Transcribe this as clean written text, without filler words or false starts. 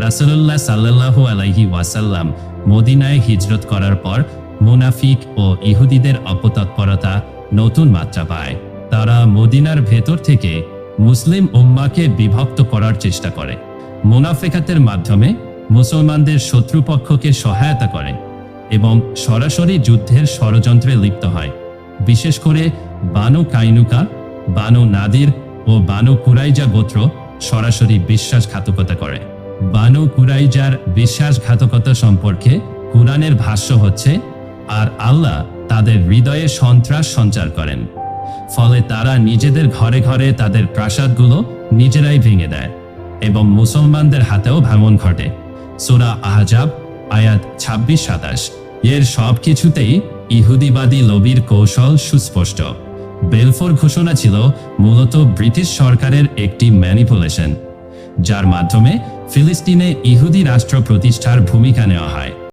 রাসূলুল্লাহ সাল্লাল্লাহু আলাইহি ওয়াসাল্লাম মদিনায় হিজরত করার পর মুনাফিক ও ইহুদিদের অপতৎপরতা নতুন মাত্রা পায়। তারা মদিনার ভেতর থেকে মুসলিম উম্মাকে বিভক্ত করার চেষ্টা করে, মুনাফিকাতের মাধ্যমে মুসলমানদের শত্রুপক্ষকে সহায়তা করে এবং সরাসরি যুদ্ধের ষড়যন্ত্রে লিপ্ত হয়। বিশেষ করে বানু কাইনুকা, বানু নাদির ও বানু কুরাইজা গোত্র সরাসরি বিশ্বাসঘাতকতা করে। বানু কুরাইজার বিশ্বাসঘাতকতা সম্পর্কে কুরআনের ভাষ্য হচ্ছে, আর আল্লাহ তাদের হৃদয়ে সন্ত্রাস সঞ্চার করেন, ফলে তারা নিজেদের ঘরে ঘরে তাদের প্রাসাদগুলো নিজেরাই ভেঙে দেয় এবং মুসলমানদের হাতেও ভাঙন ঘটে। সূরা আহজাব আয়াত 26-27। এর সব কিছুতেই ইহুদিবাদী লবির কৌশল সুস্পষ্ট। বেলফোর ঘোষণা ছিল মূলত ব্রিটিশ সরকারের একটি ম্যানিপুলেশন, যার মাধ্যমে ফিলিস্তিনে ইহুদি রাষ্ট্র প্রতিষ্ঠার ভূমিকা নেওয়া হয়।